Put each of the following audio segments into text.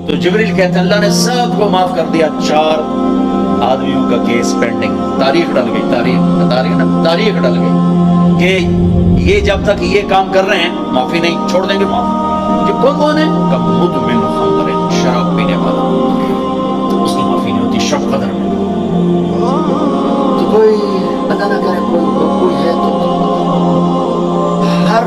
تو جبریل کہتے ہیں اللہ نے سب کو معاف کر دیا، 4 آدمیوں کا کیس پینڈنگ، تاریخ ڈل گئی، تاریخ ڈل گئی کہ یہ جب تک یہ کام کر رہے ہیں معافی نہیں، چھوڑ دیں گے معاف۔ یہ کون ہے؟ مدمن خمر، شراب پینے والا، تو اس کی معافی نہیں ہوتی شب قدر میں۔ تو کوئی اللہ نہ کرے کوئی ہے تو ہر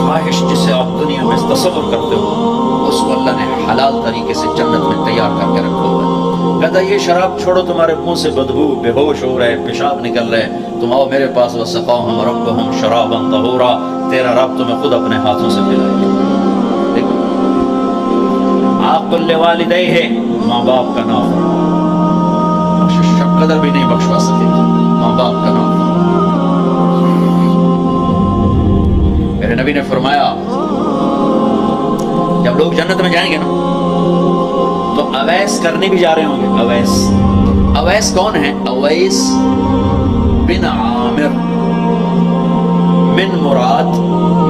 خواہش جسے آپ دنیا میں تصور کرتے ہو اس کو اللہ نے حلال طریقے سے جنت میں تیار کر کے رکھا ہوا ہے۔ کہتا یہ شراب چھوڑو، تمہارے منہ سے بدبو، بے ہوش ہو رہے، پیشاب نکل رہے، تم آؤ میرے پاس، وسقاہم ربہم شرابا طہورا، تیرا رب تمہیں خود اپنے ہاتھوں سے پلائے گا۔ دیکھو عاق لوالدیہ، ماں باپ کا نام شب قدر بھی نہیں بخشوا سکے، ماں باپ کا نام۔ میرے نبی نے فرمایا جب لوگ جنت میں جائیں گے نا تو اویس کرنے بھی جا رہے ہوں گے۔ اویس کون ہے؟ اویس بن عامر من مراد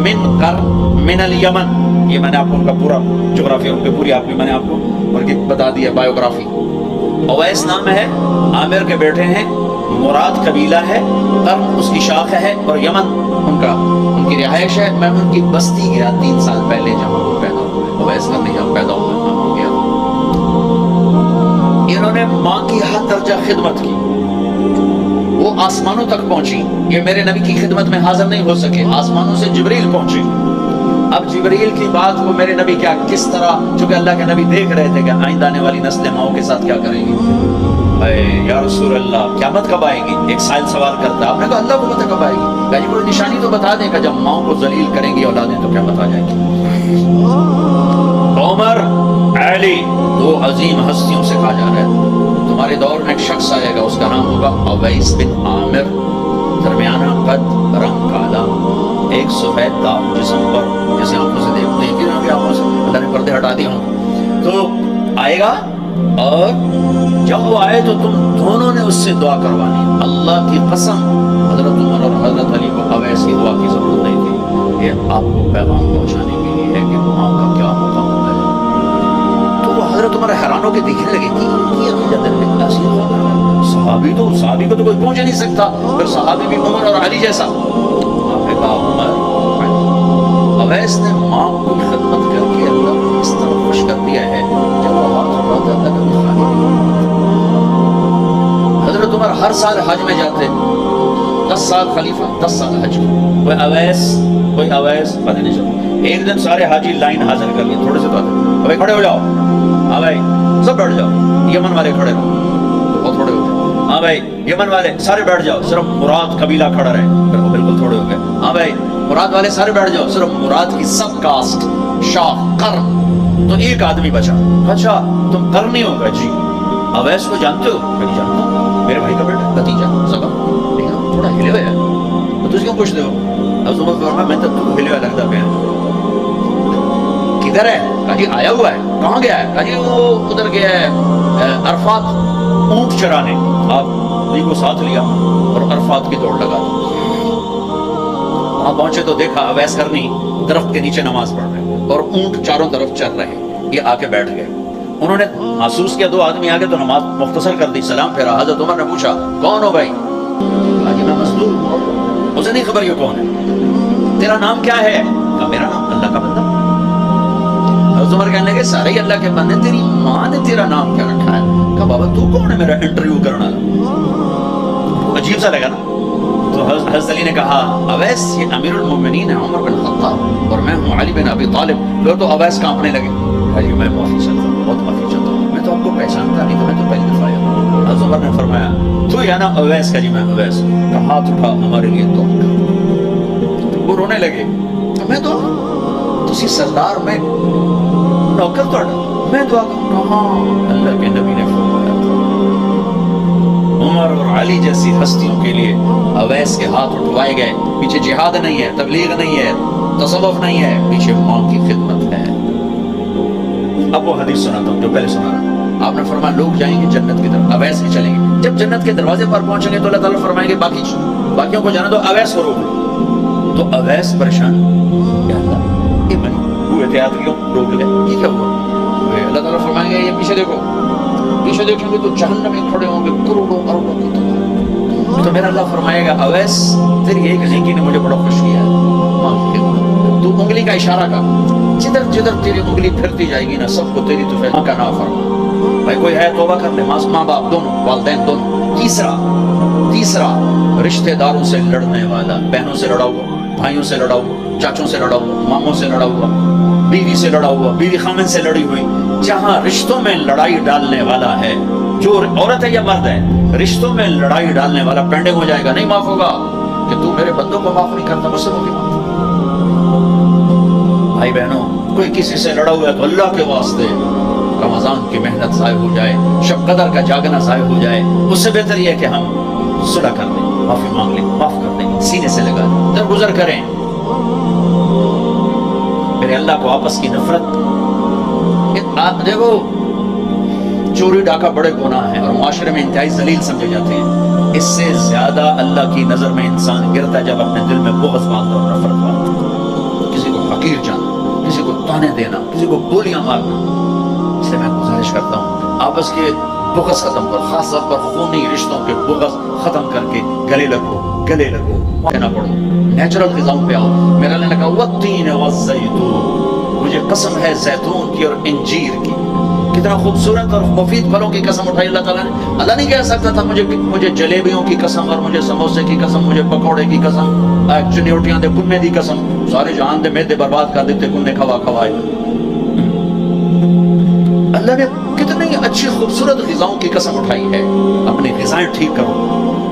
من قرن من الیمن، یہ میں نے آپ کو ان کا پورا جغرافیہ، ان کی پوری آپ کی میں نے آپ کو بلکہ بتا دیا بایوگرافی۔ اویس نام ہے، عامر کے بیٹے ہیں، مراد قبیلہ ہے، قرن اس کی شاخ ہے، اور یمن ان کی رہائش ہے۔ میں ان کی بستی گیا 3 سال پہلے جب وہ پیدا ہوئے، اویس کرنے جب پیدا ہوئے میں وہاں گیا۔ انہوں نے ماں کی ہر درجہ خدمت کی، وہ آسمانوں تک پہنچی۔ یہ میرے نبی کی خدمت میں حاضر نہیں ہو سکے، آسمانوں سے جبریل پہنچے۔ اب جبریل کی بات کو میرے نبی کیا کس طرح، چونکہ اللہ کے نبی دیکھ رہے تھے کہ آئندہ آنے والی نسلیں ماؤں کے ساتھ کیا کریں گی۔ اے یا رسول اللہ قیامت کب آئے گی؟ ایک سائل سوال کرتا ہے، آپ نے کہا اللہ کو پتہ کب آئے گی؟ کہ کوئی نشانی تو بتا دیں کہ جب ماؤں کو ذلیل کریں گی اولادیں تو قیامت آ جائے گی۔ عمر، علی، 2 عظیم ہستیوں سے کہا جا رہا ہے تمہارے دور میں ایک شخص آئے گا، اس کا نام ہوگا اویس بن عامر، درمیانہ قد، رنگ کالا، ایک سفید داغ جسم پر، جیسے آنکھوں سے دیکھتے ہیں کہ آنکھوں سے اللہ نے پردے ہٹا دیے ہوں، تو آئے گا، اور جب وہ آئے تو تم دونوں نے اس سے دعا کروانی۔ اللہ کی قسم حضرت عمر اور حضرت علی کو اویس کی دعا کی ضرورت نہیں تھی، یہ آپ کو پیغام پہنچانے کے لیے ہے کہ ماں کا کیا مقام ہے۔ تو وہ حضرت عمر حیران ہو کے دیکھنے لگے کہ یہ عقیدت صحابی کو تو کوئی پہنچ نہیں سکتا، پھر صحابی بھی عمر اور علی جیسا۔ آپ نے کہا عمر، اویس نے ماں کو خدمت کر کے اللہ کو اس طرح خوش کر دیا ہے جب وہ ہاتھ اٹھاتا تھا کبھی خالی نہیں۔ حضرت عمر ہر سال حج میں جاتے، 10 سال خلیفہ، 10 سال حج، کوئی اویس پتہ نہیں چلتا۔ ایک دن سارے حاجی لائن حاضر کر لیے، تھوڑے سے تو آتے، بھائی کھڑے ہو جاؤ، ہاں بھائی سب بیٹھ جاؤ، یمن والے کھڑے رہو، بہت تھوڑے ہو گئے، ہاں بھائی یمن والے سارے بیٹھ جاؤ، صرف مراد قبیلہ کھڑا رہے، بالکل تھوڑے ہو گئے، ہاں بھائی مراد والے سارے بیٹھ جاؤ، صرف مراد کی سب کاسٹ، شاہ، قرن، تو ایک آدمی بچا۔ اچھا تم قرنی ہو گئے؟ جی۔ اویس کو جانتے ہو؟ نہیں جانتا، میرے بھائی کا بیٹا، بھتیجا، سگا، لیکن تھوڑا ہلے ہوئے ہے، تو تجھ کیوں پوچھتے ہو؟ اب تمہیں فرمایا میں تو ہلے ہوا لگتا پہ، کدھر ہے؟ کہا جی آیا ہوا ہے۔ کہاں گیا ہے؟ کہا جی وہ ادھر گیا ہے عرفات اونٹ چرانے۔ آپ کو ساتھ لیا اور عرفات کی دوڑ لگا دی۔ وہاں پہنچے تو دیکھا اویس کرنی درخت کے نیچے نماز پڑھ رہے اور اونٹ چاروں طرف چل رہے، یہ آ کے بیٹھ گئے۔ انہوں نے محسوس کیا 2 آدمی آگے تو نماز مختصر کر دی، سلام پھیرا۔ حضرت عمر نے پوچھا کون ہو بھائی؟ کہا جی میں مزدور ہوں۔ اسے نہیں خبر یہ کون ہے، تیرا نام کیا ہے؟ کہا میرا نام اللہ کا بندہ۔ حضرت عمر کہنے لگے سارے ہی اللہ کے بندے، تیری ماں نے تیرا نام کیا رکھا ہے؟ کہا بابا تو کون ہے میرا انٹرویو کرنا؟ عجیب سا لگا نا۔ تو حضرت علی نے کہا اویس یہ امیر المومنین ہے عمر بن خطاب اور میں ہوں علی بن ابی طالب۔ پھر تو اویس کانپنے لگے، بھائی میں معافی چاہتا ہوں، بہت معافی چاہتا ہوں، میں تو آپ کو پہچانتا نہیں تھا، میں تو پہلی دفعہ آیا ہوں۔ حضرت عمر نے فرمایا تو یا نا اویس کا؟ جی میں اویس۔ کا ہاتھ اٹھا ہمارے لیے دعا کر۔ وہ رونے لگے، میں تو تسی سردار، میں نوکر تو میں دعا کروں؟ کہاں اللہ کے نبی نے فرمایا عمر اور علی جیسی ہستیوں کے لیے اویس کے ہاتھ اٹھوائے گئے۔ پیچھے جہاد نہیں ہے، تبلیغ نہیں ہے، تصوف نہیں ہے، پیچھے ماں کی خدمت ہے۔ اب وہ حدیث سناتا ہوں جو پہلے سنا رہا۔ آپ نے فرمایا لوگ جائیں گے جنت کی طرف، اویس بھی چلیں گے۔ جب جنت کے دروازے پر پہنچیں گے تو اللہ تعالیٰ فرمائیں گے باقیوں کو جانے دو، اویس کو روک لو۔ تو اویس پریشان، یا اللہ یہ بنی हुए थे यात्रियों, रोक गए, ये क्या हुआ? अल्लाह ताला फरमाएंगे ये पीछे देखो, पीछे देखेंगे तो जहन्नम में खड़े होंगे करोड़ों अरबों की तादाद। तो मेरा अल्लाह फरमाएगा अवैस तेरी एक नेकी ने मुझे बड़ा खुश किया है, माफ कर। तू उंगली का इशारा कर, जिधर जिधर तेरी उंगली फिरती जाएगी ना सबको तेरी तो माँ का नाम फरमा। भाई कोई है तौबा कर ले, माँ बाप दोनों, वालिदैन दोनों। तीसरा रिश्तेदारों से लड़ने वाला, बहनों से लड़ा हुआ, भाइयों से लड़ा हुआ, चाचों से लड़ा हुआ, मामों से लड़ा हुआ, बीवी से लड़ा हुआ, बीवी खामन से लड़ी हुई। जहां रिश्तों में लड़ाई डालने वाला है, जो औरत है या मर्द है, रिश्तों में लड़ाई डालने वाला पेंडिंग हो जाएगा, नहीं माफ होगा कि तू मेरे बंदों को माफ नहीं करता, मुझसे होगी माफ। भाई बहनों, कोई किसी से लड़ा हुआ है तो अल्लाह के वास्ते रमजान की मेहनत ज़ाय हो जाए, शब कदर का जागना ज़ाय हो जाए, उससे बेहतर यह है कि हम सुलह कर दें, माफी मांग लें, माफ कर दें, सीने से लगा दें, दरगुजर करें। मेरे अल्लाह को आपस की नफरत, आप देखो चोरी डाका बड़े गुनाह हैं और मुआशरे में इंतहाई जलील समझे जाते हैं। इससे ज्यादा अल्लाह की नजर में इंसान गिरता है जब अपने दिल में बुग़्ज़ बांधता और नफरत बांधता, किसी को हकीर जाना, किसी को ताने देना, किसी को गोलियां मारना। इसलिए मैं गुजारिश करता हूँ आपस के बुग़्ज़ खत्म कर, खास तौर पर खूनी रिश्तों के बुग़्ज़ खत्म करके गले लगो, ना पड़ो, नेचुरल ग़िज़ाओं पे आओ। मेरा अल्लाह ने कहा वत्तीन वज़्ज़ैतून, मुझे कसम है ज़ैतून की और इंजीर की। कितना खूबसूरत और मुफीद फलों की कसम उठाई अल्लाह ताला ने। अल्लाह नहीं कह सकता था मुझे जलेबियों की कसम और मुझे समोसे की कसम, मुझे पकौड़े की कसम, चुनियोटियां दे कुन्ने की कसम, सारे जहान दे मैदे बर्बाद कर देते कुन्ने खवाए। अल्लाह ने कितनी अच्छी खूबसूरत ग़िज़ाओं की कसम उठाई है। अपनी ग़िज़ाएं ठीक करो,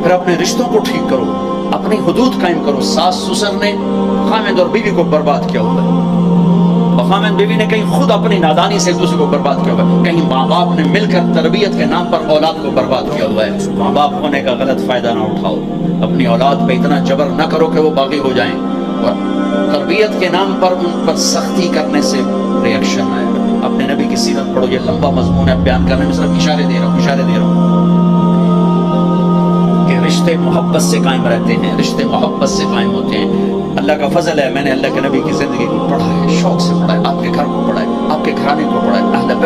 फिर अपने रिश्तों को ठीक करो, अपनी हुदूद कायम करो। सास ससुर ने खामिद और बीवी को बर्बाद किया हुआ है, और खामिद बीवी ने कहीं खुद अपनी नादानी से एक दूसरे को बर्बाद किया हुआ है, कहीं माँ बाप ने मिलकर तरबियत के नाम पर औलाद को बर्बाद किया हुआ है। माँ बाप होने का गलत फायदा ना उठाओ, अपनी औलाद पे इतना जबर ना करो कि वो बागी हो जाएं, और तरबियत के नाम पर उन पर सख्ती करने से रिएक्शन आएगा। अपने नबी की सीरत पढ़ो, ये लंबा मजमून है, बयान करने में सिर्फ इशारे दे रहा हूँ कि रिश्ते मोहब्बत से कायम रहते हैं, रिश्ते मोहब्बत से कायम होते हैं। अल्लाह का फजल है, मैंने अल्लाह के नबी की जिंदगी को पढ़ा है, शौक से पढ़ा है, आपके घर को पढ़ा है, आपके घराने को पढ़ा है,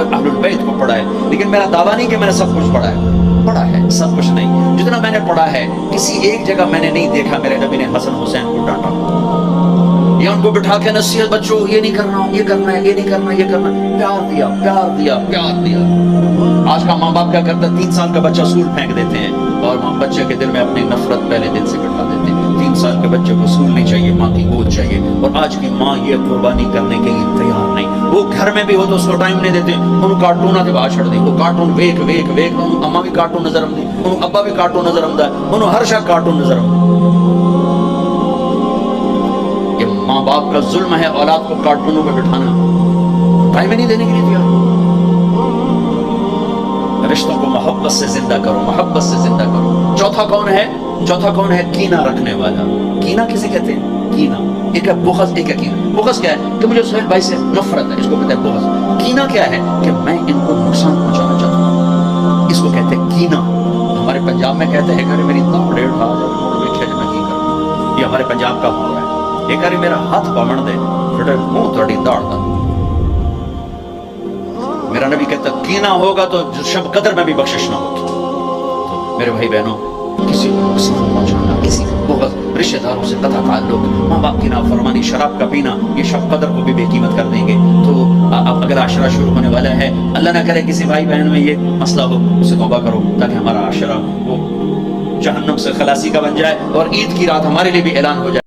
अहलुल बैत को पढ़ा है। लेकिन मेरा दावा नहीं कि मैंने सब कुछ पढ़ा है, सब कुछ नहीं। जितना मैंने पढ़ा है, किसी एक जगह मैंने नहीं देखा मेरे नबी ने हसन हुसैन को डांटा या उनको बिठा के नसीहत, बच्चों ये नहीं करना, ये करना है, ये नहीं करना, ये करना। प्यार दिया। आज का माँ बाप क्या करता है, 3 साल का बच्चा स्कूल फेंक देते हैं और माँ बच्चे के दिल में अपनी नफरत पहले दिन से बिठा देते हैं। 3 साल के बच्चे को स्कूल नहीं चाहिए, माँ की गोद चाहिए। और आज की माँ ये कुर्बानी करने के लिए तैयार नहीं। वो घर में भी हो तो उसको टाइम नहीं देते, उन कार्टून आते बाहर छोड़ दी, वो कार्टून वेख अम्मा भी कार्टून नजर आती, उन अब्बा भी कार्टून नजर आता है, उन्होंने हर शख्स कार्टून नजर आता। ये माँ बाप का जुल्म है औलाद को कार्टूनों में बिठाना, टाइम नहीं देने के लिए तैयार। रिश्तों को मोहब्बत से जिंदा करो, मोहब्बत से जिंदा करो। चौथा कौन है? कीना रखने वाला। कीना किसे कहते हैं? कीना एक है बुग़्ज़, एक है कीना। बुग़्ज़ क्या है कि मुझे सुहेल भाई से नफरत है, इसको कहते हैं बुग़्ज़। कीना क्या है कि मैं इनको नुकसान पहुंचाना चाहता हूँ, इसको कहते हैं कीना। हमारे पंजाब में कहते हैं मेरी दाढ़ डेढ़ खा जाए, मैं की करूँ। ये हमारे पंजाब का मुँह है। एक बार मेरा हाथ पमड़ दे, फिर मुँह थोड़ी दाढ़ दा। मेरा नबी कहता कीना होगा तो शब कदर में भी बख्शिश ना होगी। तो मेरे भाई बहनों, किसी को नुकसान पहुंचाना, किसी को बुग़्ज़, रिश्तेदारों से कता ताल्लुक, माँ बाप की नाफरमानी, शराब का पीना, ये शब कदर को भी बेकीमत कर देंगे। तो अब अगला आशरा शुरू होने वाला है, अल्लाह ना करे किसी भाई बहन में ये मसला हो, उससे तौबा करो ताकि हमारा आशरा वो जहन्नम से खलासी का बन जाए और ईद की रात हमारे लिए भी ऐलान हो जाए।